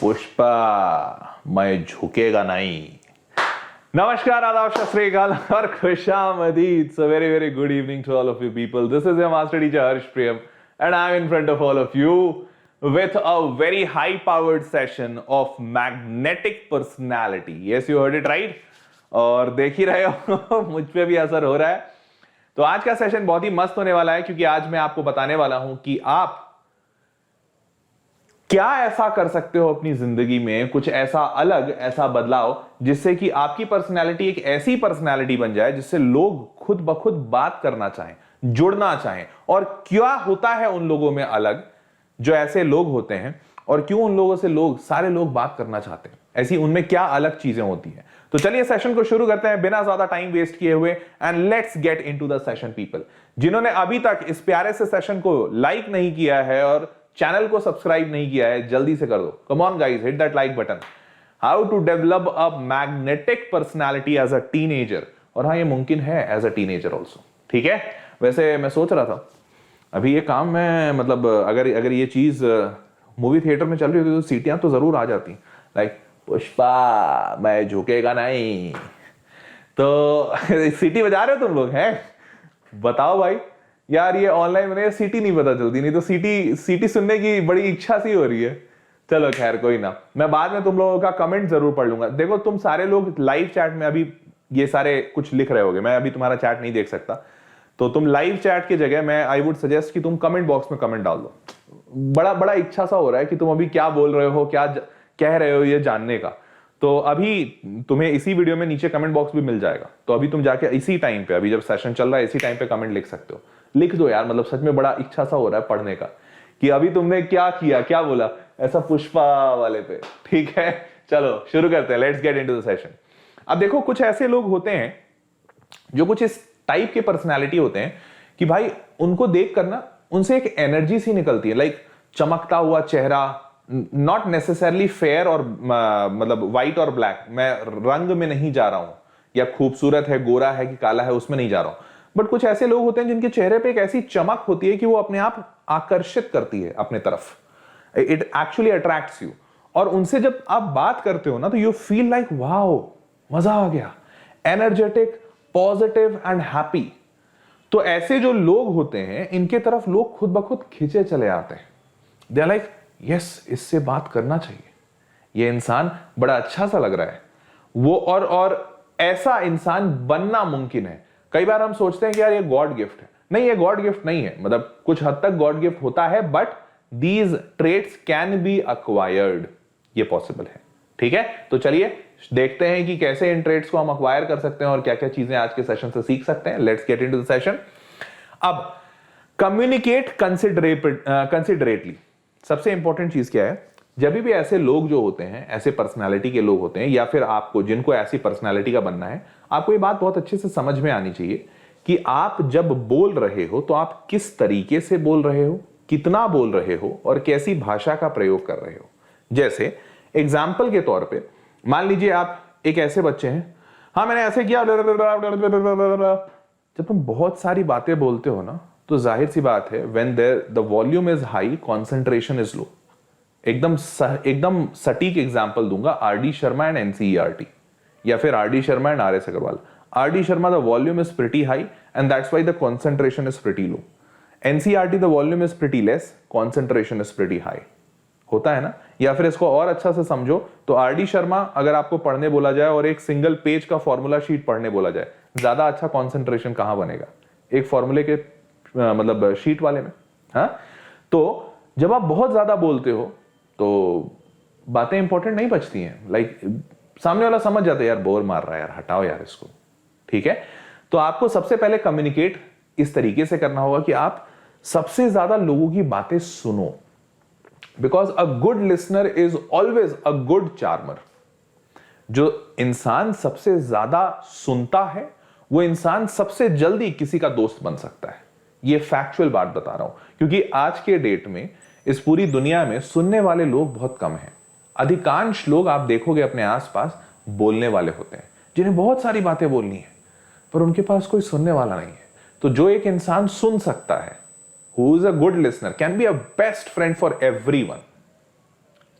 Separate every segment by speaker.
Speaker 1: पुष्पा मैं झुकेगा नहीं। नमस्कार, आदाब, सत श्री अकाल और खुशामदीद। So very very good evening to all of you people. This is your master teacher Harsh Priyam and I'm in front of all of you with a very high powered session of magnetic personality. Yes, you heard it right. और देख ही रहे हो मुझ पे भी असर हो रहा है। तो आज का सेशन बहुत ही मस्त होने वाला है क्योंकि आज मैं आपको बताने वाला हूं कि आप क्या ऐसा कर सकते हो अपनी जिंदगी में, कुछ ऐसा अलग, ऐसा बदलाव जिससे कि आपकी पर्सनैलिटी एक ऐसी पर्सनैलिटी बन जाए जिससे लोग खुद ब खुद बात करना चाहें, जुड़ना चाहें। और क्या होता है उन लोगों में अलग जो ऐसे लोग होते हैं और क्यों उन लोगों से सारे लोग बात करना चाहते हैं, ऐसी उनमें क्या अलग चीजें होती हैं। तो चलिए सेशन को शुरू करते हैं बिना ज्यादा टाइम वेस्ट किए हुए and let's get into the session. People जिन्होंने अभी तक इस प्यारे से सेशन को लाइक नहीं किया है और चैनल को सब्सक्राइब नहीं किया है, जल्दी से कर दो। Come on guys, hit that like button. How to develop a magnetic personality as a teenager. और हाँ, ये मुमकिन है एज अ टीनेजर ऑल्सो। ठीक है, वैसे मैं सोच रहा था अभी ये काम मैं मतलब अगर ये चीज मूवी थिएटर में चल रही होती तो सीटियां तो जरूर आ जाती, लाइक पुष्पा मैं झुकेगा नहीं। तो सीटी बजा रहे हो तुम लोग हैं, बताओ भाई। यार ये ऑनलाइन में सीटी नहीं पता चलती, नहीं तो सीटी सुनने की बड़ी इच्छा सी हो रही है। चलो खैर कोई ना, मैं बाद में तुम लोगों का कमेंट जरूर पढ़ लूंगा। देखो तुम सारे लोग लाइव चैट में अभी ये सारे कुछ लिख रहे होगे, मैं अभी तुम्हारा चैट नहीं देख सकता, तो तुम लाइव चैट की जगह मैं आई वुड सजेस्ट कि तुम कमेंट बॉक्स में कमेंट डाल दो। बड़ा इच्छा सा हो रहा है कि तुम अभी क्या बोल रहे हो, क्या कह रहे हो ये जानने का। तो अभी तुम्हें इसी वीडियो में नीचे कमेंट बॉक्स भी मिल जाएगा, तो अभी तुम जाके इसी टाइम पे, अभी जब सेशन चल रहा है इसी टाइम पे कमेंट लिख सकते हो। लिख दो यार, मतलब सच में बड़ा इच्छा सा हो रहा है पढ़ने का कि अभी तुमने क्या किया, क्या बोला ऐसा पुष्पा वाले पे। ठीक है, चलो शुरू करते हैं, let's get into the session. अब देखो कुछ ऐसे लोग होते हैं जो कुछ इस टाइप के पर्सनैलिटी होते हैं कि भाई उनको देख कर ना उनसे एक एनर्जी सी निकलती है, लाइक चमकता हुआ चेहरा, नॉट नेसेसरली फेयर और मतलब व्हाइट और ब्लैक, मैं रंग में नहीं जा रहा हूं, या खूबसूरत है, गोरा है कि काला है, उसमें नहीं जा रहा हूं। बट कुछ ऐसे लोग होते हैं जिनके चेहरे पे एक ऐसी चमक होती है कि वो अपने आप आकर्षित करती है अपने तरफ, इट एक्चुअली अट्रैक्ट्स यू। और उनसे जब आप बात करते हो ना तो यू फील लाइक वाओ, मजा आ गया, एनर्जेटिक, पॉजिटिव एंड हैप्पी। तो ऐसे जो लोग होते हैं इनके तरफ लोग खुद ब खुद खींचे चले आते हैं। दे आर लाइक यस, इससे बात करना चाहिए, ये इंसान बड़ा अच्छा सा लग रहा है वो, और ऐसा इंसान बनना मुमकिन है। कई बार हम सोचते हैं कि यार ये गॉड गिफ्ट है, नहीं ये गॉड गिफ्ट नहीं है, मतलब कुछ हद तक गॉड गिफ्ट होता है, but these traits can be acquired, ये पॉसिबल है। ठीक है, तो चलिए देखते हैं कि कैसे इन ट्रेट्स को हम अक्वायर कर सकते हैं और क्या क्या चीजें आज के सेशन से सीख सकते हैं। Let's get into the session. अब कम्युनिकेट कंसिडरेटली। सबसे इंपॉर्टेंट चीज क्या है, जब भी ऐसे लोग जो होते हैं, ऐसे पर्सनालिटी के लोग होते हैं, या फिर आपको जिनको ऐसी पर्सनालिटी का बनना है, आपको ये बात बहुत अच्छे से समझ में आनी चाहिए कि आप जब बोल रहे हो तो आप किस तरीके से बोल रहे हो, कितना बोल रहे हो और कैसी भाषा का प्रयोग कर रहे हो। जैसे एग्जाम्पल के तौर पे मान लीजिए आप एक ऐसे बच्चे हैं, हाँ मैंने ऐसे किया, जब तुम बहुत सारी बातें बोलते हो ना तो जाहिर सी बात है when the volume is high, concentration is low. एकदम सटीक एग्जांपल दूंगा, आरडी शर्मा एंड एनसीईआरटी, या फिर RD Sharma and RS Agarwal. RD Sharma the volume is pretty high and that's why the concentration is pretty low. NCERT the volume is pretty less, concentration is pretty high. होता है ना। या फिर इसको और अच्छा से समझो तो आरडी शर्मा अगर आपको पढ़ने बोला जाए और एक सिंगल पेज का फॉर्मूला शीट पढ़ने बोला जाए, ज्यादा अच्छा कॉन्सेंट्रेशन कहां बनेगा, एक फॉर्मूले के मतलब शीट वाले में। हाँ, तो जब आप बहुत ज्यादा बोलते हो तो बातें इंपॉर्टेंट नहीं बचती हैं, लाइक सामने वाला समझ जाता है यार बोर मार रहा है, यार हटाओ यार इसको। ठीक है, तो आपको सबसे पहले कम्युनिकेट इस तरीके से करना होगा कि आप सबसे ज्यादा लोगों की बातें सुनो, because a good listener is always a good charmer. जो इंसान सबसे ज्यादा सुनता है वो इंसान सबसे जल्दी किसी का दोस्त बन सकता है। ये फैक्चुअल बात बता रहा हूं, क्योंकि आज के डेट में इस पूरी दुनिया में सुनने वाले लोग बहुत कम हैं। अधिकांश लोग आप देखोगे अपने आसपास बोलने वाले होते हैं, जिन्हें बहुत सारी बातें बोलनी है पर उनके पास कोई सुनने वाला नहीं है। तो जो एक इंसान सुन सकता है, who is a good listener, can be a best friend for everyone.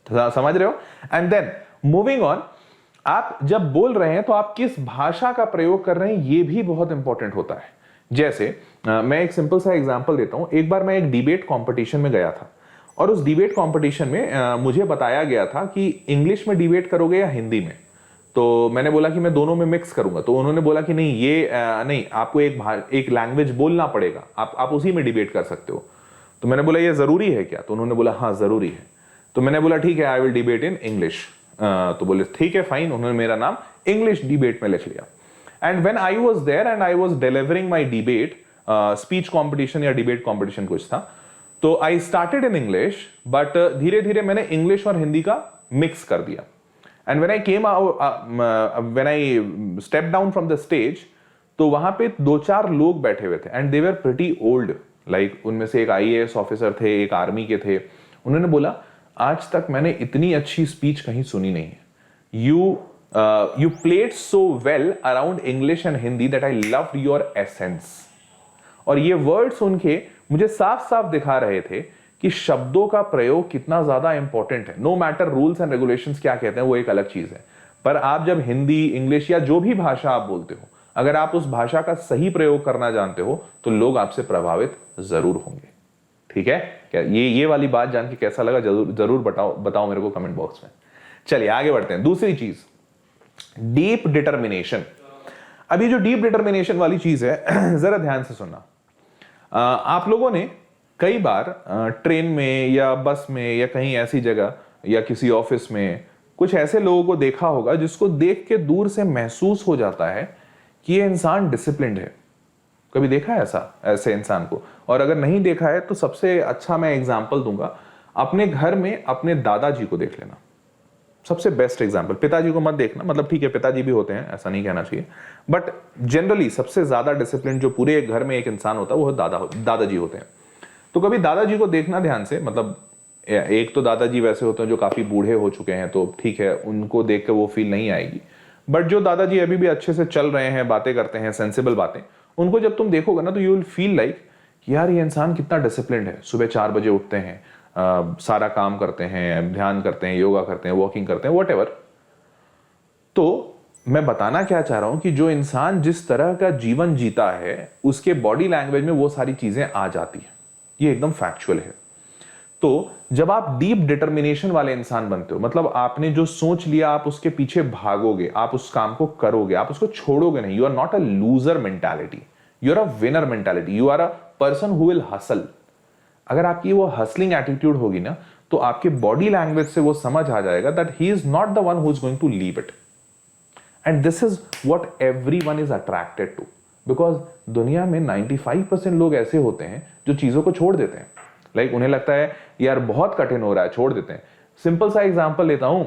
Speaker 1: समझ रहे हो? एंड देन मूविंग ऑन, आप जब बोल रहे हैं तो आप किस भाषा का प्रयोग कर रहे हैं ये भी बहुत इंपॉर्टेंट होता है। जैसे मैं एक सिंपल सा एग्जांपल देता हूं। एक बार मैं एक डिबेट कंपटीशन में गया था और उस डिबेट कंपटीशन में मुझे बताया गया था कि इंग्लिश में डिबेट करोगे या हिंदी में। तो मैंने बोला कि मैं दोनों में मिक्स करूंगा। तो उन्होंने बोला कि नहीं, ये नहीं, आपको एक लैंग्वेज बोलना पड़ेगा, आप उसी में डिबेट कर सकते हो। तो मैंने बोला ये जरूरी है क्या? तो उन्होंने बोला हाँ जरूरी है। तो मैंने बोला ठीक है, I will debate in English. तो बोले ठीक है फाइन। उन्होंने मेरा नाम इंग्लिश डिबेट में लिख लिया। And when I was there and I was delivering my debate, speech competition या डिबेट कंपटीशन कुछ था, तो I started in English, but धीरे धीरे मैंने इंग्लिश और हिंदी का मिक्स कर दिया। And when I came out, when I step down from the stage, तो वहां पे 2-4 लोग बैठे हुए थे and they were pretty old. Like उनमें से एक आईएएस ऑफिसर थे, एक आर्मी के थे। उन्होंने बोला आज तक मैंने इतनी अच्छी स्पीच कहीं सुनी नहीं है। You played so well around English and Hindi that I loved your essence. और ये वर्ड सुन के मुझे साफ साफ दिखा रहे थे कि शब्दों का प्रयोग कितना ज्यादा इंपॉर्टेंट है। No matter rules and regulations क्या कहते हैं वो एक अलग चीज है, पर आप जब हिंदी, इंग्लिश या जो भी भाषा आप बोलते हो, अगर आप उस भाषा का सही प्रयोग करना जानते हो तो लोग आपसे प्रभावित जरूर होंगे। ठीक है? क्या ये वाली बात जान के कैसा लगा जरूर बताओ मेरे को कमेंट बॉक्स में। चलिए आगे बढ़ते हैं। दूसरी चीज, डीप डिटर्मिनेशन। अभी जो डीप डिटर्मिनेशन वाली चीज है जरा ध्यान से सुनना। आप लोगों ने कई बार ट्रेन में या बस में या कहीं ऐसी जगह या किसी ऑफिस में कुछ ऐसे लोगों को देखा होगा जिसको देख के दूर से महसूस हो जाता है कि ये इंसान डिसिप्लिन्ड है। कभी देखा है ऐसे इंसान को? और अगर नहीं देखा है तो सबसे अच्छा मैं एग्जांपल दूंगा, अपने घर में अपने दादाजी को देख लेना। सबसे बेस्ट एग्जांपल। पिताजी को मत देखना, मतलब ठीक है पिताजी भी होते हैं, ऐसा नहीं कहना चाहिए, बट जनरली सबसे ज्यादा डिसिप्लिन जो पूरे घर में एक इंसान होता है वो दादाजी होते हैं। तो कभी दादाजी को देखना ध्यान से। मतलब एक तो दादाजी वैसे होते हैं जो काफी बूढ़े हो चुके हैं, तो ठीक है उनको देख के वो फील नहीं आएगी, बट जो दादाजी अभी भी अच्छे से चल रहे हैं, बातें करते हैं, सेंसिबल बातें, उनको जब तुम देखोगे ना तो यू विल फील लाइक यार ये इंसान कितना डिसिप्लिन्ड है। सुबह 4 बजे उठते हैं, सारा काम करते हैं, ध्यान करते हैं, योगा करते हैं, वॉकिंग करते हैं, व्हाटएवर। तो मैं बताना क्या चाह रहा हूं कि जो इंसान जिस तरह का जीवन जीता है उसके बॉडी लैंग्वेज में वो सारी चीजें आ जाती हैं। ये एकदम फैक्चुअल है। तो जब आप डीप डिटर्मिनेशन वाले इंसान बनते हो, मतलब आपने जो सोच लिया आप उसके पीछे भागोगे, आप उस काम को करोगे, आप उसको छोड़ोगे नहीं। You are not a loser mentality, you are a winner mentality, you are a person who will hustle. अगर आपकी वो हसलिंग एटीट्यूड होगी ना तो आपके बॉडी लैंग्वेज से वो समझ आ जाएगा that he is not the one who is going to leave it. And this is what everyone is attracted to, because दुनिया में 95% लोग ऐसे होते हैं जो चीजों को छोड़ देते हैं। लाइक उन्हें लगता है यार बहुत कठिन हो रहा है, छोड़ देते हैं। सिंपल सा एग्जांपल लेता हूं,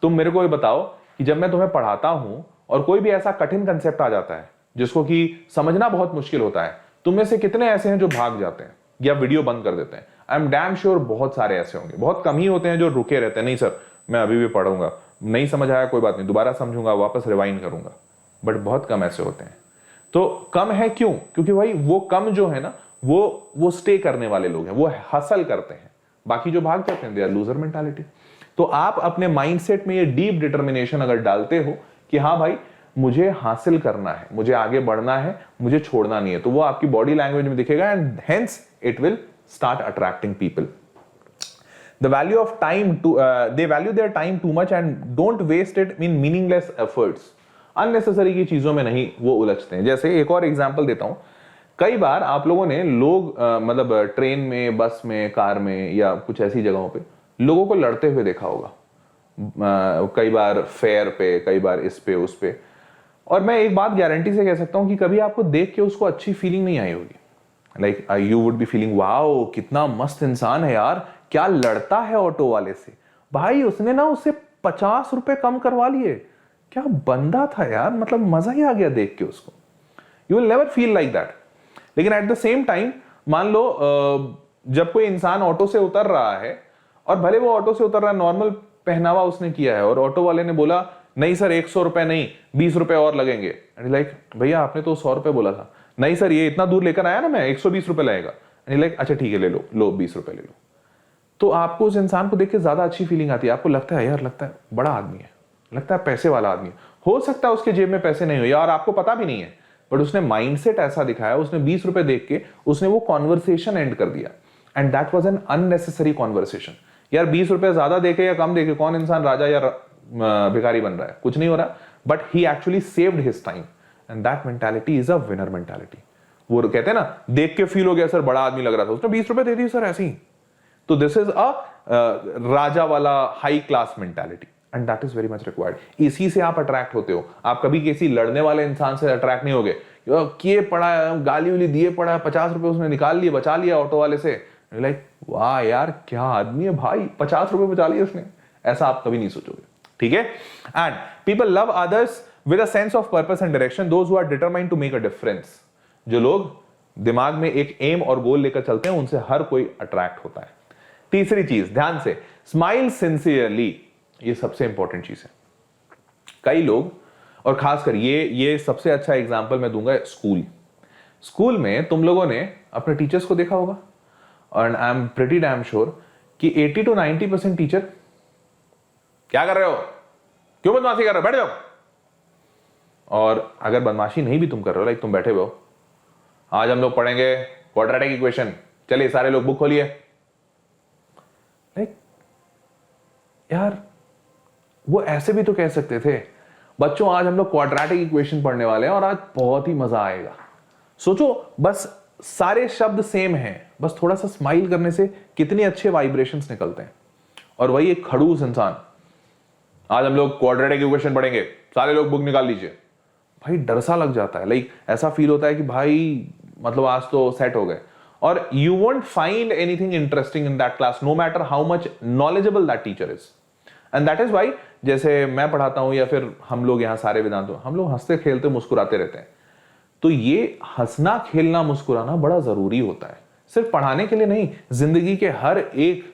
Speaker 1: तुम मेरे को ये बताओ कि जब मैं तुम्हें पढ़ाता हूं और कोई भी ऐसा कठिन कंसेप्ट आ जाता है जिसको कि समझना बहुत मुश्किल होता है, तुम में से कितने ऐसे हैं जो भाग जाते हैं या वीडियो बंद कर देते हैं? आई एम डैम श्योर बहुत सारे ऐसे होंगे। बहुत कम ही होते हैं जो रुके रहते हैं, नहीं सर मैं अभी भी पढ़ूंगा, नहीं समझ आया कोई बात नहीं, दोबारा समझूंगा, वापस रिवाइंड करूंगा। बट बहुत कम ऐसे होते हैं। तो कम है क्यों? क्योंकि भाई वो कम जो है ना वो स्टे करने वाले लोग हैं, वो हसल करते हैं। बाकी जो भाग जाते हैं दे आर लूजर मेंटालिटी। तो आप अपने माइंडसेट में ये डीप डिटर्मिनेशन अगर डालते हो कि हाँ भाई मुझे हासिल करना है, मुझे आगे बढ़ना है, मुझे छोड़ना नहीं है, तो वो आपकी बॉडी लैंग्वेज में दिखेगा and hence it will start attracting people. The value of time they value their time too much and don't waste it in meaningless efforts. Unnecessary की चीजों में नहीं वो उलझते हैं। जैसे एक और एग्जांपल देता हूं, कई बार आप लोगों ने मतलब ट्रेन में, बस में, कार में या कुछ ऐसी जगहों पे लोगों को लड़ते हुए देखा होगा। कई बार फेयर पे, कई बार इस पे उस पे। और मैं एक बात गारंटी से कह सकता हूं कि कभी आपको देख के उसको अच्छी फीलिंग नहीं आई होगी। Like you would be feeling wow कितना मस्त इंसान है यार, क्या लड़ता है ऑटो वाले से, भाई उसने ना उससे 50 रुपए कम करवा लिए, क्या बंदा था यार, मतलब मजा ही आ गया देख के उसको। You will never feel like that. लेकिन एट द सेम टाइम मान लो जब कोई इंसान ऑटो से उतर रहा है और भले वो ऑटो से उतर रहा है, नॉर्मल पहनावा उसने किया है और ऑटो वाले ने बोला नहीं सर 100 रुपए नहीं 20 रुपए और लगेंगे। लाइक भैया आपने तो 100 रुपए बोला था। नहीं सर ये इतना दूर लेकर आया ना मैं, 120 रुपए लगेगा। लाइक अच्छा ठीक है ले लो 20 रुपए ले लो। तो आपको उस इंसान को देख के ज्यादा अच्छी फीलिंग आती है, आपको लगता है यार, लगता है बड़ा आदमी है, लगता है पैसे वाला आदमी है। हो सकता है उसके जेब में पैसे नहीं हो और आपको पता भी नहीं है, बट उसने माइंडसेट ऐसा दिखाया, उसने 20 रुपए देख के उसने वो कॉन्वर्सेशन एंड कर दिया, and that was an unnecessary conversation. यार 20 रुपए ज्यादा देके या कम देके कौन इंसान राजा या भिखारी बन रहा है? कुछ नहीं हो रहा, but he actually saved his time, and that mentality is a winner mentality. वो कहते हैं ना, देख के फील हो गया सर बड़ा आदमी लग रहा था, उसने 20 रुपए दे दिए सर ऐसे ही। तो दिस इज अ राजा वाला high class mentality, and that is very much required. इसी से आप अट्रैक्ट होते हो। आप कभी किसी लड़ने वाले इंसान से अट्रैक्ट नहीं होगे, किए पड़ा है, गाली उली दिए पड़ा है, 50 रुपए उसने निकाल लिए, बचा लिया ऑटो वाले से, लाइक वाह यार क्या आदमी है भाई, 50 रुपए बचा लिए उसने, ऐसा आप कभी नहीं सोचोगे। ठीक है। And people love others with a sense of purpose and direction, those who are determined to make a difference. जो लोग दिमाग में एक एम और गोल लेकर चलते हैं, उनसे हर कोई अट्रैक्ट होता है। तीसरी चीज, ध्यान से, स्माइल सिंसियरली, ये सबसे इंपॉर्टेंट चीज है। कई लोग, और खासकर ये सबसे अच्छा एग्जांपल मैं दूंगा स्कूल में तुम लोगों ने अपने टीचर्स को देखा होगा, और I am pretty damn sure कि 80 to 90% टीचर क्या कर रहे हो, क्यों बदमाशी कर रहे हो, बैठ जाओ। और अगर बदमाशी नहीं भी तुम कर रहे हो, लाइक तुम बैठे हुए हो, आज हम लोग पढ़ेंगे क्वाड्रेटिक इक्वेशन, चलिए सारे लोग बुक खोलिए, लाइक यार वो ऐसे भी तो कह सकते थे, बच्चों आज हम लोग क्वाड्रेटिक इक्वेशन पढ़ने वाले हैं और आज बहुत ही मजा आएगा। सोचो, बस सारे शब्द सेम हैं, बस थोड़ा सा स्माइल करने से कितने अच्छे वाइब्रेशंस निकलते हैं। और वही एक खड़ूस इंसान, आज हम लोग क्वाड्रेटिक इक्वेशन पढ़ेंगे, सारे लोग बुक निकाल लीजिए, भाई डर सा लग जाता है, लाइक ऐसा फील होता है कि भाई मतलब आज तो सेट हो गए। और you won't find anything interesting in that class, no matter how much knowledgeable that teacher is. And that is why, जैसे मैं पढ़ाता हूं या फिर हम लोग यहाँ सारे वेदांत, हम लोग हंसते खेलते मुस्कुराते रहते हैं। तो ये हंसना खेलना मुस्कुराना बड़ा जरूरी होता है, सिर्फ पढ़ाने के लिए नहीं, जिंदगी के हर एक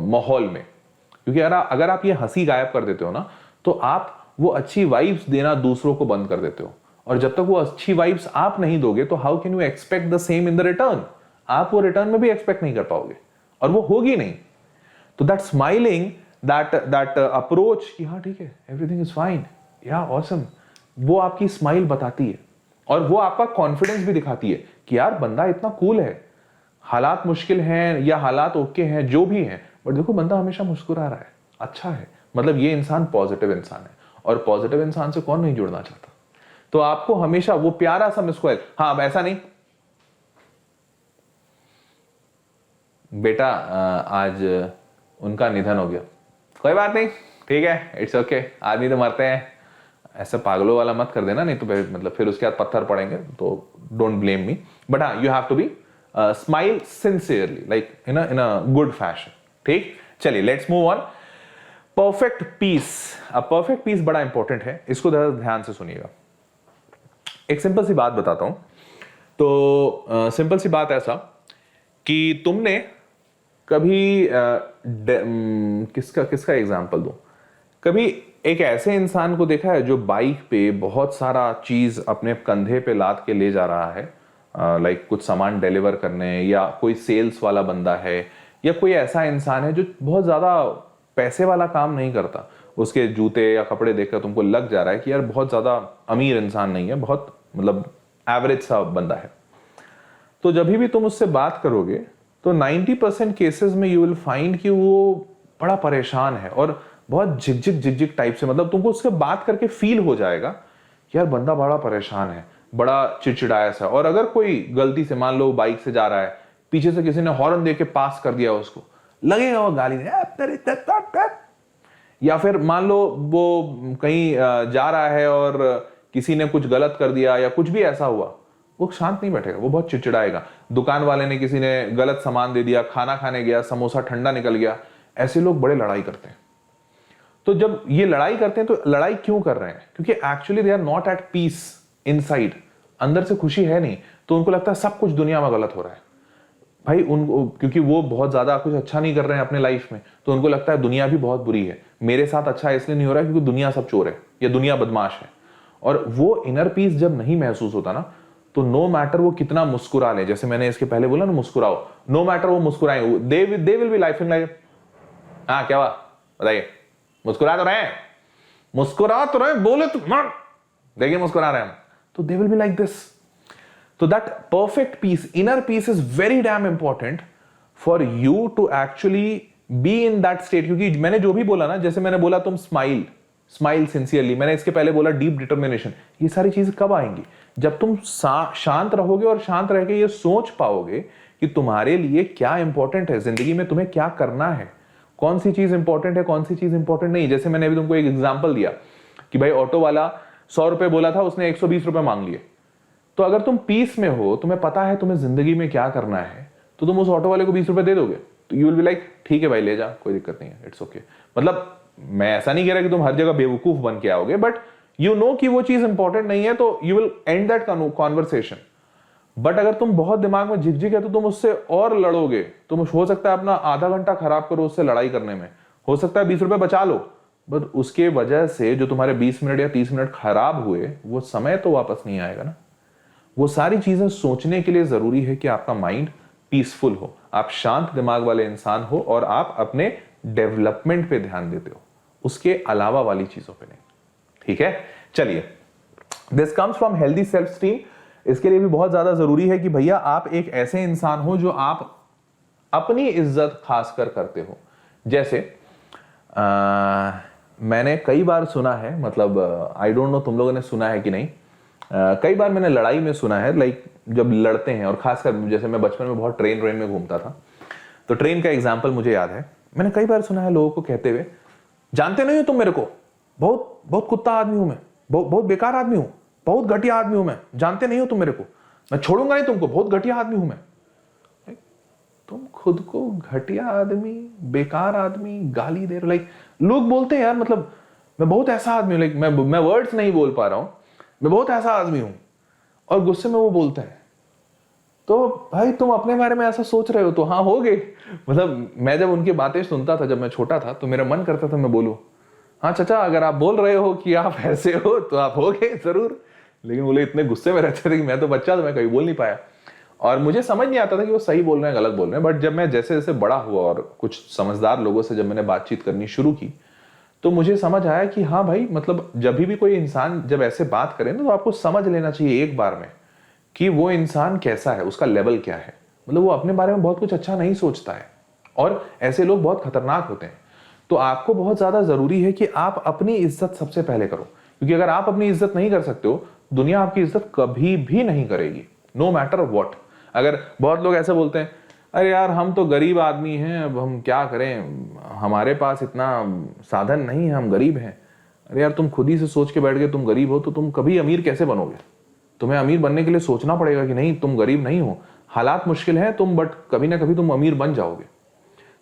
Speaker 1: माहौल में। क्योंकि अगर आप ये हंसी गायब कर देते हो ना, तो आप वो अच्छी वाइब्स देना दूसरों को बंद कर देते हो। और जब तक वो अच्छी वाइब्स आप नहीं दोगे, तो how can you expect the same in the return? आप वो रिटर्न में भी एक्सपेक्ट नहीं कर पाओगे, और वो होगी नहीं। तो दैट स्माइलिंग, दैट अप्रोच कि हाँ ठीक है, एवरीथिंग इज फाइन, या ऑसम, वो आपकी स्माइल बताती है, और वो आपका कॉन्फिडेंस भी दिखाती है कि यार बंदा इतना कूल है, हालात मुश्किल हैं या हालात ओके हैं, जो भी हैं, बट देखो बंदा हमेशा मुस्कुरा रहा है, अच्छा है, मतलब ये इंसान पॉजिटिव इंसान है। और पॉजिटिव इंसान से कौन नहीं जुड़ना चाहता? तो आपको हमेशा वो प्यारा सा मिसक्वाइल, हाँ अब ऐसा नहीं बेटा आज उनका निधन हो गया, कोई बात नहीं, ठीक है, इट्स ओके, आदमी तो मरते हैं, ऐसा पागलों वाला मत कर देना, नहीं तो मतलब फिर उसके बाद पत्थर पड़ेंगे, तो डोंट ब्लेम मी। बट हाँ, you have to be smile sincerely, like in a good fashion. ठीक, चलिए let's move on. Perfect peace, अब परफेक्ट पीस बड़ा इंपॉर्टेंट है, इसको ध्यान से सुनिएगा। एक सिंपल सी बात बताता हूं। तो सिंपल सी बात ऐसा कि तुमने कभी किसका एग्जांपल दूं, कभी एक ऐसे इंसान को देखा है जो बाइक पे बहुत सारा चीज अपने कंधे पे लाद के ले जा रहा है, लाइक कुछ सामान डिलीवर करने, या कोई सेल्स वाला बंदा है, या कोई ऐसा इंसान है जो बहुत ज्यादा पैसे वाला काम नहीं करता, उसके जूते या कपड़े देखकर तुमको लग जा रहा है कि यार बहुत ज्यादा अमीर इंसान नहीं है, बहुत मतलब एवरेज सा बंदा है। तो जब भी तुम उससे बात करोगे तो 90% केसेस में यू विल फाइंड कि वो बड़ा परेशान है और बहुत झिकझिक टाइप से, मतलब तुमको उससे बात करके फील हो जाएगा कि यार बंदा बड़ा परेशान है, बड़ा चिड़चिड़ाया सा। और अगर कोई गलती से मान लो बाइक से जा रहा है, पीछे से किसी ने हॉर्न देके पास कर दिया उसको, लगेगा वो गाली दे। या फिर मान लो वो कहीं जा रहा है और किसी ने कुछ गलत कर दिया या कुछ भी ऐसा हुआ, वो शांत नहीं बैठेगा, वो बहुत चिड़चिड़ाएगा। दुकान वाले ने किसी ने गलत सामान दे दिया, खाना खाने गया, समोसा ठंडा निकल गया, ऐसे लोग बड़े लड़ाई करते हैं। तो जब ये लड़ाई करते हैं तो लड़ाई क्यों कर रहे हैं? क्योंकि actually they are not at peace inside, अंदर से खुशी है नहीं, तो उनको लगता है सब कुछ दुनिया में गलत हो रहा है भाई। उनको क्योंकि वो बहुत ज्यादा कुछ अच्छा नहीं कर रहे हैं अपने लाइफ में, तो उनको लगता है दुनिया भी बहुत बुरी है, मेरे साथ अच्छा इसलिए नहीं हो रहा है क्योंकि दुनिया सब चोर है या दुनिया बदमाश है। और वो इनर पीस जब नहीं महसूस होता ना, तो नो मैटर वो कितना मुस्कुरा ले, जैसे मैंने इसके पहले बोला ना मुस्कुराओ, नो मैटर वो मुस्कुराएंगे, दे विल बी लाइफिंग लाइक, हाँ क्या हुआ बताइए, मुस्कुरा तो रहे हैं, मुस्कुरा तो रहे, बोले तो मान, देखिए मुस्कुरा रहे हैं, तो they will be like this. तो that perfect peace, inner peace is very damn important for you to actually be in that state. क्योंकि मैंने जो भी बोला ना, जैसे मैंने बोला तुम स्माइल सिंसियरली, मैंने इसके पहले बोला डीप डिटर्मिनेशन, ये सारी चीजें कब आएंगी? जब तुम शांत रहोगे और शांत रह के ये सोच पाओगे कि तुम्हारे लिए क्या इंपॉर्टेंट है जिंदगी में, तुम्हें क्या करना है, कौन सी चीज इंपॉर्टेंट है, कौन सी चीज इंपॉर्टेंट नहीं. जैसे मैंने अभी तुमको एक एग्जांपल दिया कि भाई ऑटो वाला 100 रुपए बोला था, उसने 120 रुपए मांग लिए. तो अगर तुम पीस में हो, तुम्हें पता है तुम्हें जिंदगी में क्या करना है, तो तुम उस ऑटो वाले को 20 रुपए दे दोगे. तो यू विल बी लाइक ठीक है भाई ले जा, कोई दिक्कत नहीं है, इट्स ओके. मतलब मैं ऐसा नहीं कह रहा कि तुम हर जगह बेवकूफ बन के आओगे, बट यू नो कि वो चीज इंपॉर्टेंट नहीं है, तो you will and that conversation. But अगर तुम बहुत दिमाग में झिकझिक है तो तुम उससे और लड़ोगे, तुम हो सकता है अपना आधा घंटा खराब करो उससे लड़ाई करने में, हो सकता है 20 रुपए बचा लो, बट उसके वजह से जो तुम्हारे 20 मिनट या 30 मिनट खराब हुए, वो समय तो वापस नहीं आएगा ना. वो सारी चीजें सोचने के लिए जरूरी है कि आपका माइंड पीसफुल हो, आप शांत दिमाग वाले इंसान हो और आप अपने डेवलपमेंट पे ध्यान देते हो, उसके अलावा वाली चीजों पे नहीं. ठीक है, चलिए. This comes from healthy self esteem. इसके लिए भी बहुत ज्यादा जरूरी है कि भैया आप एक ऐसे इंसान हो जो आप अपनी इज्जत खासकर करते हो. जैसे मैंने कई बार सुना है, मतलब आई डोंट नो तुम लोगों ने सुना है कि नहीं, कई बार मैंने लड़ाई में सुना है, लाइक जब लड़ते हैं, और खासकर जैसे मैं बचपन में बहुत ट्रेन में घूमता था, तो ट्रेन का एग्जाम्पल मुझे याद है. मैंने कई बार सुना है लोगों को कहते हुए, जानते नहीं हो तुम मेरे को, बहुत बहुत कुत्ता आदमी हूं मैं, बहुत बेकार आदमी हूं, बहुत घटिया आदमी हूं मैं, जानते नहीं हो तुम मेरे को, मैं छोड़ूंगा नहीं तुमको, बहुत घटिया आदमी हूं मैं. तुम खुद को घटिया आदमी, बेकार आदमी गाली दे रहे हो. लाइक लोग बोलते हैं यार, मतलब मैं बहुत ऐसा आदमी हूं, लाइक मैं वर्ड्स नहीं बोल पा रहा हूं, मैं बहुत ऐसा आदमी हूं, और गुस्से में वो बोलते हैं. तो भाई तुम अपने बारे में ऐसा सोच रहे हो तो हाँ हो गए. मतलब मैं जब उनकी बातें सुनता था, जब मैं छोटा था, तो मेरा मन करता था मैं बोलूं, हाँ चाचा अगर आप बोल रहे हो कि आप ऐसे हो तो आप हो गए जरूर. लेकिन बोले इतने गुस्से में रहते थे कि मैं तो बच्चा था, मैं कभी बोल नहीं पाया, और मुझे समझ नहीं आता था कि वो सही बोल रहे हैं गलत बोल रहे हैं. बट जब मैं जैसे जैसे बड़ा हुआ और कुछ समझदार लोगों से जब मैंने बातचीत करनी शुरू की, तो मुझे समझ आया कि हाँ भाई, मतलब जब भी कोई इंसान जब ऐसे बात करे ना, तो आपको समझ लेना चाहिए एक बार में कि वो इंसान कैसा है, उसका लेवल क्या है. मतलब वो अपने बारे में बहुत कुछ अच्छा नहीं सोचता है, और ऐसे लोग बहुत खतरनाक होते हैं. तो आपको बहुत ज्यादा जरूरी है कि आप अपनी इज्जत सबसे पहले करो, क्योंकि अगर आप अपनी इज्जत नहीं कर सकते हो, दुनिया आपकी इज्जत कभी भी नहीं करेगी, नो मैटर व्हाट. अगर बहुत लोग ऐसे बोलते हैं, अरे यार हम तो गरीब आदमी हैं, अब हम क्या करें, हमारे पास इतना साधन नहीं है, हम गरीब हैं. अरे यार तुम खुद ही से सोच के बैठ गए तुम गरीब हो, तो तुम कभी अमीर कैसे बनोगे? तुम्हें अमीर बनने के लिए सोचना पड़ेगा कि नहीं तुम गरीब नहीं हो, हालात मुश्किल हैं तुम, बट कभी ना कभी तुम अमीर बन जाओगे.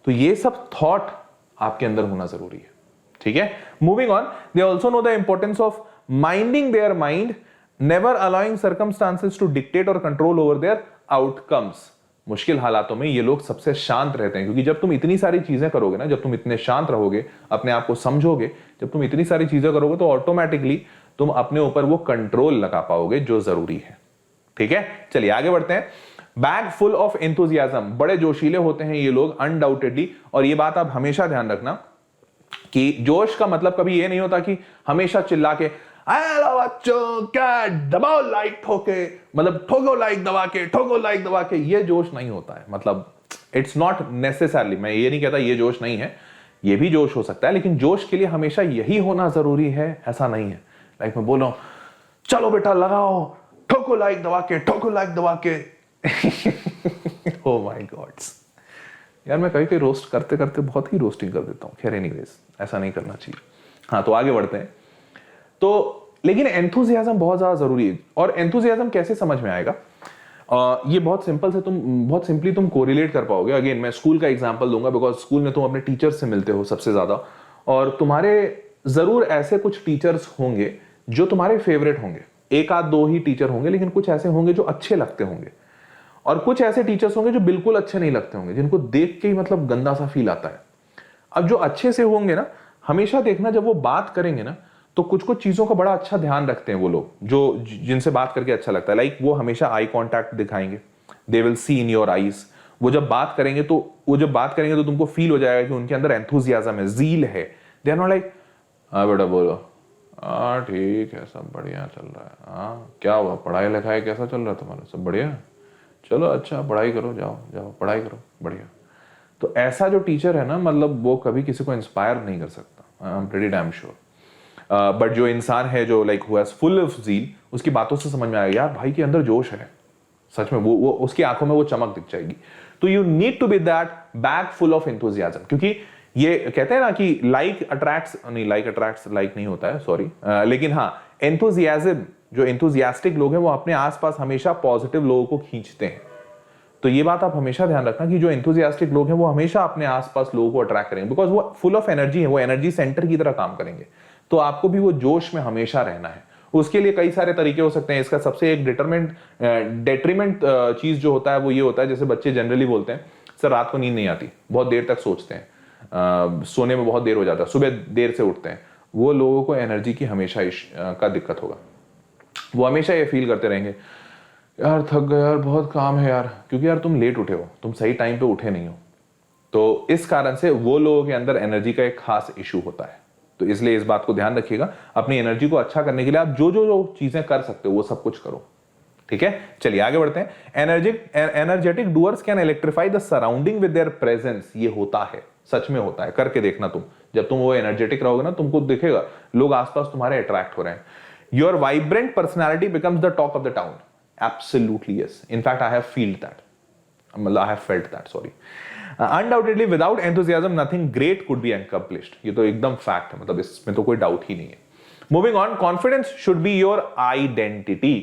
Speaker 1: तो ये सब थॉट आपके अंदर होना जरूरी है. ठीक है, moving on. They also know the importance of minding their mind, never allowing circumstances to dictate और कंट्रोल ओवर देयर आउटकम्स. मुश्किल हालातों में ये लोग सबसे शांत रहते हैं, क्योंकि जब तुम इतनी सारी चीजें करोगे ना, जब तुम इतने शांत रहोगे, अपने आप को समझोगे, जब तुम इतनी सारी चीजें करोगे, तो ऑटोमेटिकली तुम अपने ऊपर वो कंट्रोल लगा पाओगे जो जरूरी है. ठीक है, चलिए आगे बढ़ते हैं. बैग फुल ऑफ एंथुजियाज्म, बड़े जोशीले होते हैं ये लोग अनडाउटेडली. और ये बात आप हमेशा ध्यान रखना कि जोश का मतलब कभी ये नहीं होता कि हमेशा चिल्ला के हेलो बच्चों क्या दबाओ लाइक ठोके, मतलब ठोको लाइक दबा के, ठोको लाइक दबा के, ये जोश नहीं होता है. मतलब इट्स नॉट नेसेसरली, मैं ये नहीं कहता ये जोश नहीं है, ये भी जोश हो सकता है, लेकिन जोश के लिए हमेशा यही होना जरूरी है ऐसा नहीं है. लाइक मैं बोल रहा हूं चलो बेटा लगाओ, ठोको लाइक दबा के, ठोको लाइक दबा के. ओह माय गॉड यार, मैं कभी कभी रोस्ट करते करते बहुत ही रोस्टिंग कर देता हूं. खैर एनीवेज, ऐसा नहीं करना चाहिए. हाँ, तो आगे बढ़ते हैं. तो लेकिन एंथुसियाज्म बहुत ज्यादा जरूरी है. और एंथुसियाज्म कैसे समझ में आएगा? ये बहुत सिंपली तुम कोरिलेट कर पाओगे. अगेन मैं स्कूल का एग्जांपल दूंगा, बिकॉज स्कूल में तुम अपने टीचर्स से मिलते हो सबसे ज्यादा, और तुम्हारे जरूर ऐसे कुछ टीचर्स होंगे जो तुम्हारे फेवरेट होंगे. एक आध दो ही टीचर होंगे, लेकिन कुछ ऐसे होंगे जो अच्छे लगते होंगे, और कुछ ऐसे टीचर्स होंगे जो बिल्कुल अच्छे नहीं लगते होंगे, जिनको देख के ही मतलब गंदा सा फील आता है. अब जो अच्छे से होंगे ना, हमेशा देखना जब वो बात करेंगे ना, तो कुछ कुछ चीजों का बड़ा अच्छा ध्यान रखते हैं वो लोग, जो जिनसे बात करके अच्छा लगता है। लाइक वो हमेशा आई कांटेक्ट दिखाएंगे, they will see in your eyes. वो जब बात करेंगे तो तुमको फील हो जाएगा कि उनके अंदर एंथुजियाज्म है, जील है। दे आर नॉट लाइक हाँ बेटा बोलो, हाँ ठीक है, सब बढ़िया चल रहा है, हाँ क्या हुआ, पढ़ाई लिखाई कैसा चल रहा है तुम्हारा, सब बढ़िया, चलो अच्छा पढ़ाई करो, जाओ जाओ पढ़ाई करो, बढ़िया। तो ऐसा जो टीचर है ना, मतलब वो कभी किसी को इंस्पायर नहीं कर सकता, I am pretty damn sure. But जो इंसान है जो like who has full of zeal, उसकी बातों से समझ में आएगा यार भाई के अंदर जोश है, सच में वो उसकी आंखों में वो चमक दिख जाएगी। तो you need to be that bag full of enthusiasm, क्योंकि ये कहते हैं ना कि लाइक अट्रैक्ट्स लाइक नहीं होता है, सॉरी, लेकिन हाँ एंथुसियाज्म, जो एंथुसियास्टिक लोग हैं वो अपने आसपास हमेशा पॉजिटिव लोगों को खींचते हैं। तो ये बात आप हमेशा ध्यान रखना कि जो एंथुसियास्टिक लोग हैं वो हमेशा अपने आसपास लोगों को अट्रैक्ट करेंगे, बिकॉज वो फुल ऑफ एनर्जी है, वो एनर्जी सेंटर की तरह काम करेंगे। तो आपको भी वो जोश में हमेशा रहना है। उसके लिए कई सारे तरीके हो सकते हैं। इसका सबसे एक डेट्रीमेंट चीज जो होता है वो ये होता है, जैसे बच्चे जनरली बोलते हैं सर रात को नींद नहीं आती, बहुत देर तक सोचते हैं, सोने में बहुत देर हो जाता है, सुबह देर से उठते हैं। वो लोगों को एनर्जी की हमेशा का दिक्कत होगा। वो हमेशा ये फील करते रहेंगे यार थक गए यार, बहुत काम है यार, क्योंकि यार तुम लेट उठे हो, तुम सही टाइम पे उठे नहीं हो। तो इस कारण से वो लोगों के अंदर एनर्जी का एक खास इशू होता है। तो इसलिए इस बात को ध्यान रखिएगा, अपनी एनर्जी को अच्छा करने के लिए आप जो जो जो चीजें कर सकते हो वो सब कुछ करो, ठीक है। चलिए आगे बढ़ते हैं। Energetic doers can electrify the surrounding with their presence. ये होता है, सच में होता है, करके देखना तुम। जब तुम वो एनर्जेटिक रहोगे ना, तुमको दिखेगा लोग आसपास तुम्हारे अट्रैक्ट हो रहे हैं। Your vibrant personality becomes the talk of the town. Absolutely yes. In fact, I have felt that. Sorry. Undoubtedly, without enthusiasm, nothing great could be accomplished. ये तो एकदम फैक्ट है, मतलब इसमें तो कोई डाउट ही नहीं है। Moving on, confidence should be your identity.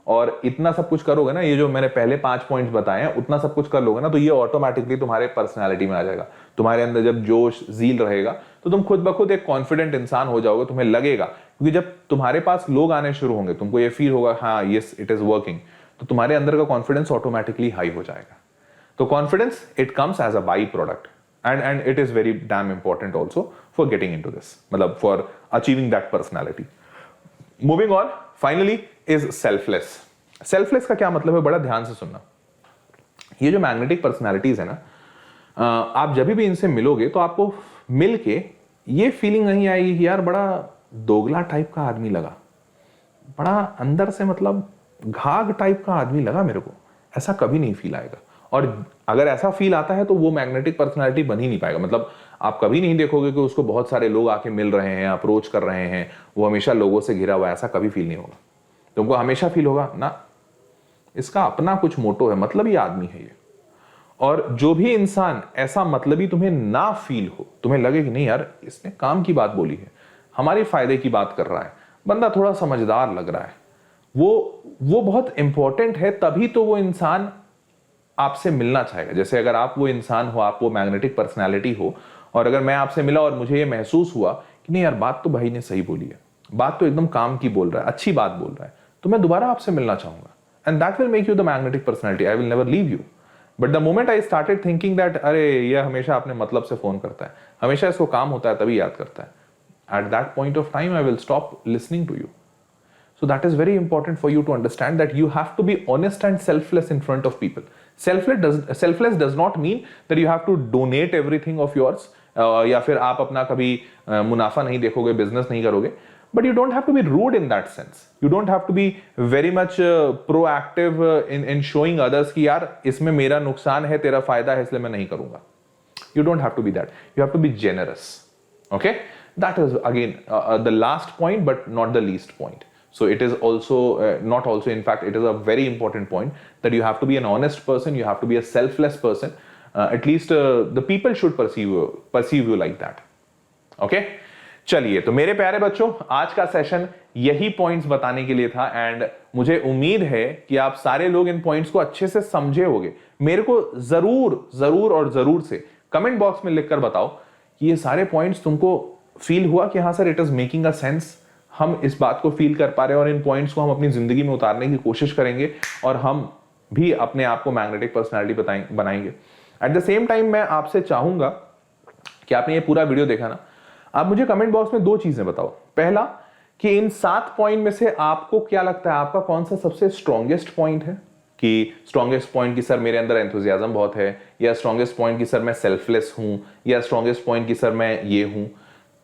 Speaker 1: और इतना सब कुछ करोगे ना, ये जो मैंने पहले 5 पॉइंट्स बताए हैं, उतना सब कुछ कर लोगे ना, तो ये ऑटोमेटिकली तुम्हारे पर्सनैलिटी में आ जाएगा। तुम्हारे अंदर जब जोश ज़ील रहेगा तो तुम खुद ब खुद एक कॉन्फिडेंट इंसान हो जाओगे। तुम्हें लगेगा, क्योंकि जब तुम्हारे पास लोग आने शुरू होंगे, तुमको ये फील होगा हाँ यस इट इज वर्किंग, तो तुम्हारे अंदर का कॉन्फिडेंस ऑटोमेटिकली हाई हो जाएगा। तो confidence it comes as a byproduct and it is very damn important also for getting into this, मतलब for achieving that personality. Moving on, finally is selfless. Selfless का क्या मतलब है, बड़ा ध्यान से सुनना। ये जो मैग्नेटिक पर्सनैलिटीज है ना, आप जब भी इनसे मिलोगे तो आपको मिल के ये फीलिंग नहीं आएगी कि यार बड़ा दोगला टाइप का आदमी लगा, बड़ा अंदर से मतलब घाघ टाइप का आदमी लगा मेरे को, ऐसा कभी नहीं फील आएगा। और अगर ऐसा फील आता है तो वो मैग्नेटिक पर्सनैलिटी बन ही नहीं पाएगा। मतलब आप कभी नहीं देखोगे कि उसको बहुत सारे लोग आके मिल रहे हैं, अप्रोच कर रहे हैं, वो हमेशा लोगों से घिरा हुआ है, ऐसा कभी फील नहीं होगा। तुमको हमेशा फील होगा ना इसका अपना कुछ मोटो है, मतलब ये आदमी है ये। और जो भी इंसान ऐसा मतलबी तुम्हें ना फील हो, तुम्हें लगे कि नहीं यार इसने काम की बात बोली है, हमारे फायदे की बात कर रहा है, बंदा थोड़ा समझदार लग रहा है, वो बहुत इंपॉर्टेंट है, तभी तो वो इंसान आपसे मिलना चाहेगा। जैसे अगर आप वो इंसान हो, आप वो मैग्नेटिक पर्सनैलिटी हो, और अगर मैं आपसे मिला और मुझे ये महसूस हुआ कि नहीं यार बात तो भाई ने सही बोली है, बात तो एकदम काम की बोल रहा है, अच्छी बात बोल रहा है, तो मैं दोबारा आपसे मिलना चाहूंगा। And that will make you the magnetic personality, I will never leave you. But the moment I started thinking that अरे ये हमेशा अपने मतलब से फोन करता है, हमेशा इसको काम होता है तभी याद करता है, at that point of time I will stop listening to you. So that is very important for you to understand that you have to be honest and selfless in front of people. Selfless does not mean that you have to donate everything of yours, या फिर आप अपना कभी मुनाफा नहीं देखोगे, business नहीं करोगे, but you don't have to be rude in that sense. You don't have to be very much proactive in showing others कि यार इसमें मेरा नुकसान है, तेरा फायदा है, इसलिए मैं नहीं करूंगा. You don't have to be that. You have to be generous. Okay? That is again the last point, but not the least point. So it is also not also, in fact, it is a very important point that you have to be an honest person. You have to be a selfless person. At least the people should perceive you like that. Okay? चलिए, तो मेरे प्यारे बच्चों, आज का session यही points बताने के लिए था एंड मुझे उम्मीद है कि आप सारे लोग इन पॉइंट्स को अच्छे से समझे होंगे। मेरे को जरूर से कमेंट बॉक्स में लिखकर बताओ कि ये सारे पॉइंट्स तुमको फील हुआ कि हाँ sir it is making a sense, हम इस बात को फील कर पा रहे हैं और इन पॉइंट्स को हम अपनी जिंदगी में उतारने की कोशिश करेंगे और हम भी अपने आप को मैग्नेटिक पर्सनैलिटी बनाएंगे। एट द सेम टाइम मैं आपसे चाहूंगा कि आपने ये पूरा वीडियो देखा ना, आप मुझे कमेंट बॉक्स में 2 चीजें बताओ। पहला कि इन 7 पॉइंट में से आपको क्या लगता है आपका कौन सा सबसे स्ट्रॉन्गेस्ट पॉइंट है? कि स्ट्रॉन्गेस्ट पॉइंट की सर मेरे अंदर एंथुजियाज्म बहुत है, या स्ट्रॉन्गेस्ट पॉइंट की सर मैं सेल्फलेस हूं, या स्ट्रॉन्गेस्ट पॉइंट की सर मैं ये हूं।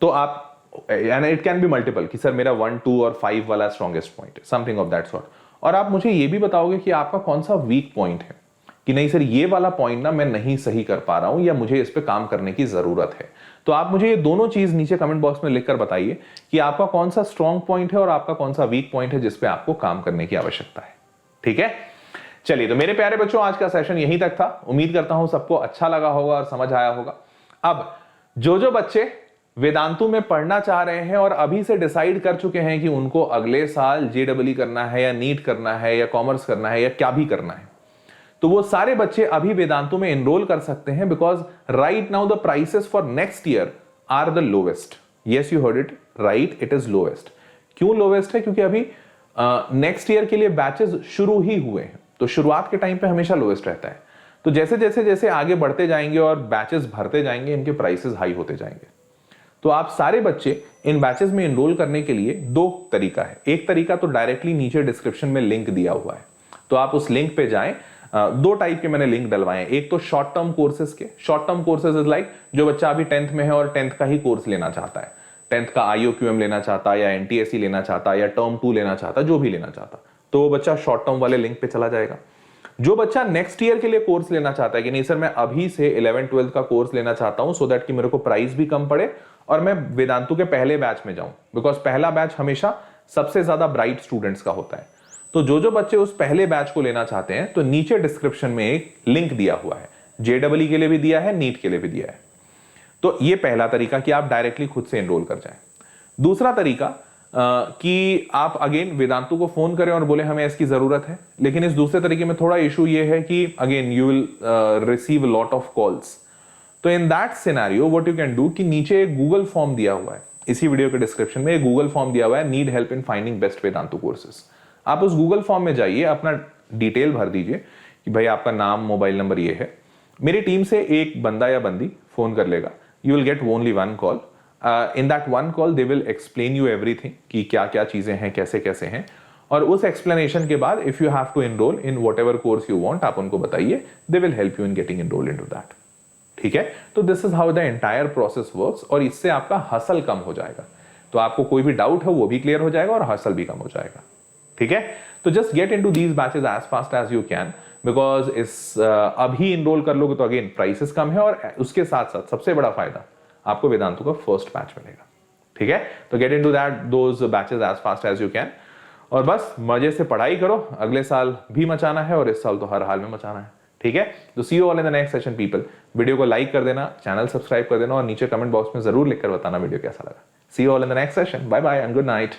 Speaker 1: तो आप, and it can be multiple, कि सर मेरा 1, 2 और 5 वाला स्ट्रॉन्गेस्ट पॉइंट है, समथिंग ऑफ दैट सॉर्ट। और आप मुझे ये भी बताओगे कि आपका कौन सा वीक पॉइंट है, कि नहीं सर ये वाला पॉइंट ना मैं नहीं सही कर पा रहा हूं, या मुझे इस पे काम करने की जरूरत है। तो आप मुझे ये दोनों चीज नीचे कमेंट बॉक्स में लिखकर बताइए कि आपका कौन सा स्ट्रॉन्ग पॉइंट है और आपका कौन सा वीक पॉइंट है जिस पे आपको काम करने की आवश्यकता है। ठीक है, चलिए, तो मेरे प्यारे बच्चों आज का सेशन यहीं तक था। उम्मीद करता हूं सबको अच्छा लगा होगा और समझ आया होगा। अब जो बच्चे वेदांतु में पढ़ना चाह रहे हैं और अभी से डिसाइड कर चुके हैं कि उनको अगले साल JEE करना है या नीट करना है या कॉमर्स करना है या क्या भी करना है, तो वो सारे बच्चे अभी वेदांतु में एनरोल कर सकते हैं, because right now the prices for next year are the lowest. Yes, you heard it right, it is lowest. क्यों लोवेस्ट है? क्योंकि अभी नेक्स्ट ईयर के लिए बैचेस शुरू ही हुए हैं, तो शुरुआत के टाइम पे हमेशा लोवेस्ट रहता है। तो जैसे जैसे जैसे आगे बढ़ते जाएंगे और बैचेस भरते जाएंगे, इनके प्राइसेस हाई होते जाएंगे। तो आप सारे बच्चे इन बैचेस में एनरोल करने के लिए 2 तरीका है। एक तरीका तो डायरेक्टली नीचे डिस्क्रिप्शन में लिंक दिया हुआ है, तो आप उस लिंक पे जाएं। 2 टाइप के मैंने लिंक डलवाए हैं। एक तो शॉर्ट टर्म कोर्सेज के। Short term courses is like जो बच्चा अभी 10th में है और 10th का ही कोर्स लेना चाहता है, 10th का IOQM लेना चाहता है, या NTSE लेना चाहता है, या टर्म 2 लेना चाहता है, जो भी लेना चाहता, तो वो बच्चा शॉर्ट टर्म वाले लिंक पे चला जाएगा। जो बच्चा नेक्स्ट ईयर के लिए कोर्स लेना चाहता है कि नहीं सर मैं अभी से 11th 12th का कोर्स लेना चाहता हूं, सो दैट कि मेरे को प्राइस भी कम पड़े और मैं वेदांतु के पहले बैच में जाऊं, बिकॉज पहला बैच हमेशा सबसे ज्यादा ब्राइट स्टूडेंट्स का होता है। तो जो बच्चे उस पहले बैच को लेना चाहते हैं, तो नीचे डिस्क्रिप्शन में एक लिंक दिया हुआ है, JEE के लिए भी दिया है, नीट के लिए भी दिया है। तो ये पहला तरीका कि आप डायरेक्टली खुद से एनरोल कर जाएं। दूसरा तरीका कि आप अगेन वेदांतु को फोन करें और बोले हमें इसकी जरूरत है, लेकिन इस दूसरे तरीके में थोड़ा इशू ये है कि again you will receive lot of calls. तो in that scenario what you can do कि नीचे एक गूगल फॉर्म दिया हुआ है, इसी वीडियो के डिस्क्रिप्शन में एक गूगल फॉर्म दिया हुआ है, need help in finding best Vedantu courses. आप उस गूगल फॉर्म में जाइए, अपना डिटेल भर दीजिए कि भाई आपका नाम, मोबाइल नंबर ये है। मेरी टीम से एक बंदा या बंदी फोन कर लेगा। You will get only 1 call. In that 1 call they will explain you everything कि क्या क्या चीजें हैं, कैसे कैसे हैं, और उस एक्सप्लेनेशन के बाद if you have to enroll in whatever course you want, आप उनको बताइए, they will help you in getting enrolled into that. ठीक है, तो this is how the entire process works, और इससे आपका हसल कम हो जाएगा। तो आपको कोई भी डाउट है वो भी क्लियर हो जाएगा और हसल भी कम हो जाएगा। ठीक है, तो just get into these batches as fast as you can, because इस अभी इनरोल कर लोगे तो अगेन प्राइसेस कम है, और उसके साथ साथ सबसे बड़ा फायदा आपको वेदांतु का फर्स्ट बैच मिलेगा। ठीक है, तो get into that those batches as fast as you can, और बस मजे से पढ़ाई करो। अगले साल भी मचाना है और इस साल तो हर हाल में मचाना है। ठीक है, तो see you all in the next session people. Video को लाइक कर देना, चैनल सब्सक्राइब कर देना, और नीचे कमेंट बॉक्स में जरूर लिखकर बताना वीडियो कैसा लगा। See you all in the next session. Bye bye and good night.